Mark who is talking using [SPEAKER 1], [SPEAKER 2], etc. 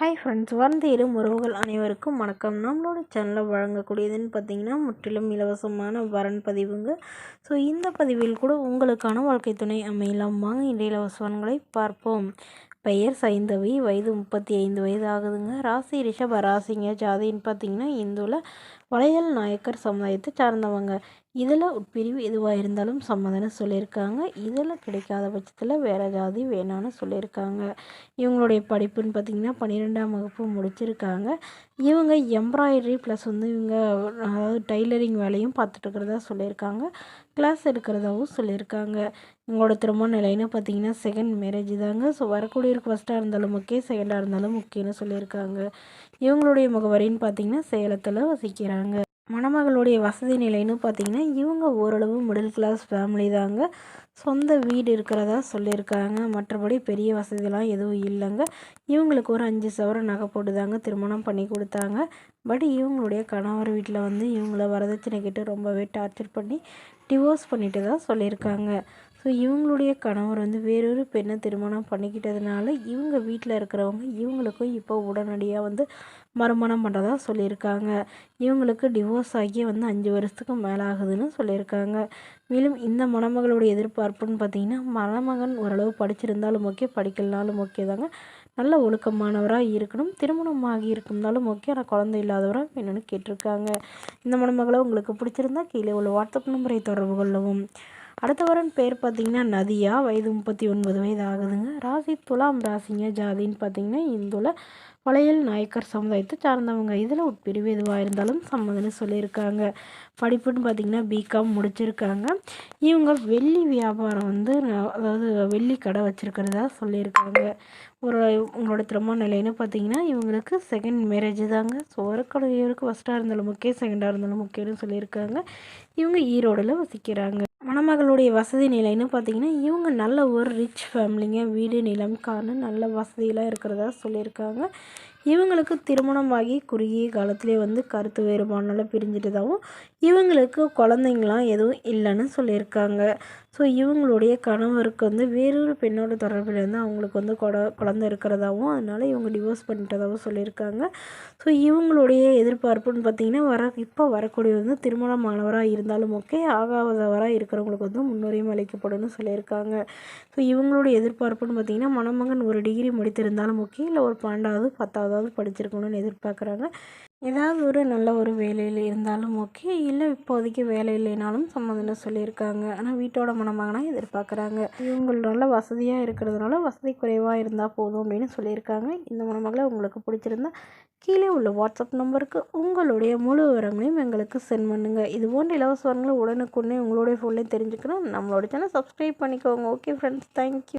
[SPEAKER 1] Hi friends, வந்தேறும் உறவுகள் அனைவருக்கும் வணக்கம். நம்மளோட சேனலில் வழங்கக்கூடியதுன்னு பார்த்தீங்கன்னா முற்றிலும் இலவசமான வரன் பதிவுங்க. ஸோ இந்த பதிவில் கூட உங்களுக்கான வாழ்க்கை துணை அமையலாம். வாங்க இன்றைய இலவசவன்களை பார்ப்போம். பெயர் சைந்தவி, வயது 35 வயது ஆகுதுங்க. ராசி ரிஷப ராசிங்க. ஜாதின்னு பார்த்தீங்கன்னா இந்துல வளையல் நாயக்கர் சமுதாயத்தை சார்ந்தவங்க. இதில் உட்பிரிவு எதுவாக இருந்தாலும் சம்மதம்னு சொல்லியிருக்காங்க. இதில் கிடைக்காத பட்சத்தில் வேறு ஜாதி வேணான்னு சொல்லியிருக்காங்க. இவங்களுடைய படிப்புன்னு பார்த்திங்கன்னா 12ஆம் வகுப்பு முடிச்சிருக்காங்க. இவங்க எம்ப்ராய்டரி ப்ளஸ் இவங்க அதாவது டைலரிங் வேலையும் பார்த்துட்ருக்கிறதா சொல்லியிருக்காங்க. கிளாஸ் எடுக்கிறதாவும் சொல்லியிருக்காங்க. இவங்களோட திருமண நிலைன்னு பார்த்திங்கன்னா செகண்ட் மேரேஜ் தாங்க. ஸோ வரக்கூடியவருக்கு ஃபஸ்ட்டாக இருந்தாலும் ஓகே, செகண்டாக இருந்தாலும் ஓகேன்னு சொல்லியிருக்காங்க. இவங்களுடைய முகவரின்னு பார்த்திங்கன்னா சேலத்தில் வசிக்கிறாங்க. மணமகளுடைய வசதி நிலைன்னு பார்த்திங்கன்னா இவங்க ஓரளவு மிடில் கிளாஸ் ஃபேமிலி தாங்க. சொந்த வீடு இருக்கிறதா சொல்லியிருக்காங்க. மற்றபடி பெரிய வசதிலாம் எதுவும் இல்லைங்க. இவங்களுக்கு ஒரு 5 சவரன் நகை போட்டு தாங்க திருமணம் பண்ணி கொடுத்தாங்க. பட் இவங்களுடைய கணவர் வீட்டில் இவங்கள வரதட்சணை கேட்டு ரொம்பவே டார்ச்சர் பண்ணி டிவோர்ஸ் பண்ணிட்டு தான் சொல்லியிருக்காங்க. ஸோ இவங்களுடைய கணவர் வேறொரு பெண்ணை திருமணம் பண்ணிக்கிட்டதுனால இவங்க வீட்டில் இருக்கிறவங்க இவங்களுக்கும் இப்போ உடனடியாக மறுமணம் பண்ணுறதா சொல்லியிருக்காங்க. இவங்களுக்கு டிவோர்ஸ் ஆகி 5 வருஷத்துக்கு மேலே ஆகுதுன்னு சொல்லியிருக்காங்க. மேலும் இந்த மணமகளுடைய எதிர்பார்ப்புன்னு பார்த்திங்கன்னா மணமகன் ஓரளவு படிச்சிருந்தாலும் ஓகே, படிக்கலனாலும் ஓகே தாங்க. நல்ல ஒழுக்கமானவராக இருக்கணும். திருமணம் ஆகி இருந்தாலும் ஓகே, ஆனால் குழந்தை இல்லாதவராக வேணும்னு கேட்டிருக்காங்க. இந்த மணமகளை உங்களுக்கு பிடிச்சிருந்தா கீழே உள்ள வாட்ஸ்அப் நம்பரை தொடர்பு கொள்ளவும். அடுத்த வரன் பேர் பார்த்திங்கன்னா நதியா, வயது 39 வயது ஆகுதுங்க. ராசி துலாம் ராசிங்க. ஜாதின்னு பார்த்திங்கன்னா இந்துல வளையல் நாயக்கர் சமுதாயத்தை சார்ந்தவங்க. இதில் உட்பிரிவு எதுவாக இருந்தாலும் சம்மதம்னு சொல்லியிருக்காங்க. படிப்புன்னு பார்த்திங்கன்னா பிகாம் முடிச்சிருக்காங்க. இவங்க வெள்ளி வியாபாரம் அதாவது வெள்ளி கடை வச்சுருக்கிறதா சொல்லியிருக்காங்க. உங்களோட திருமண நிலைன்னு பார்த்திங்கன்னா இவங்களுக்கு செகண்ட் மேரேஜ் தாங்க. ஸோ வரக்கூடியவருக்கு ஃபஸ்ட்டாக இருந்தாலும் ஓகே, செகண்டாக இருந்தாலும் ஓகேன்னு சொல்லியிருக்காங்க. இவங்க ஈரோடில் வசிக்கிறாங்க. மணமகளுடைய வசதி நிலைன்னு பார்த்திங்கன்னா இவங்க நல்ல ஒரு ரிச் ஃபேமிலிங்க. வீடு, நிலம், கார்னு நல்ல வசதியெலாம் இருக்கிறதா சொல்லியிருக்காங்க. இவங்களுக்கு திருமணமாகி குறுகிய காலத்திலே கருத்து வேறுபாடுனால பிரிஞ்சிட்டதாகவும் இவங்களுக்கு குழந்தைங்களாம் எதுவும் இல்லைன்னு சொல்லியிருக்காங்க. ஸோ இவங்களுடைய கணவருக்கு வேறொரு பெண்ணோட தொடர்பில் அவங்களுக்கு குழந்தை இருக்கிறதாகவும் அதனால் இவங்க டிவோர்ஸ் பண்ணிட்டதாகவும் சொல்லியிருக்காங்க. ஸோ இவங்களுடைய எதிர்பார்ப்புன்னு பார்த்திங்கன்னா இப்போ வரக்கூடிய திருமணமானவராக இருந்தாலும் ஓகே, ஆகாதவராக இருக்கிறவங்களுக்கு முன்னுரிமை அளிக்கப்படும்னு சொல்லியிருக்காங்க. ஸோ இவங்களுடைய எதிர்பார்ப்புன்னு பார்த்திங்கன்னா மணமகன் ஒரு டிகிரி முடித்திருந்தாலும் ஓகே, இல்லை ஒரு 12வது 10வது படிச்சிருக்கணும்னு எதிர்பார்க்குறாங்க. ஏதாவது ஒரு நல்ல ஒரு வேலையில் இருந்தாலும் ஓகே, இல்லை இப்போதைக்கு வேலை இல்லைனாலும் சம்மதம்னு சொல்லியிருக்காங்க. ஆனால் வீட்டோட மணமகனாக எதிர்பார்க்குறாங்க. இவங்க நல்ல வசதியாக இருக்கிறதுனால வசதி குறைவாக இருந்தால் போதும் அப்படின்னு சொல்லியிருக்காங்க. இந்த மணமகளை உங்களுக்கு பிடிச்சிருந்தா கீழே உள்ள வாட்ஸ்அப் நம்பருக்கு உங்களுடைய முழு விவரங்களையும் எங்களுக்கு சென்ட் பண்ணுங்கள். இது போன்ற இலவச வரங்களை உடனுக்குடனே உங்களுடைய ஃபோன்லேயும் தெரிஞ்சுக்கணும். நம்மளோட சேனல் சப்ஸ்கிரைப் பண்ணிக்கோங்க. Okay friends, thank you.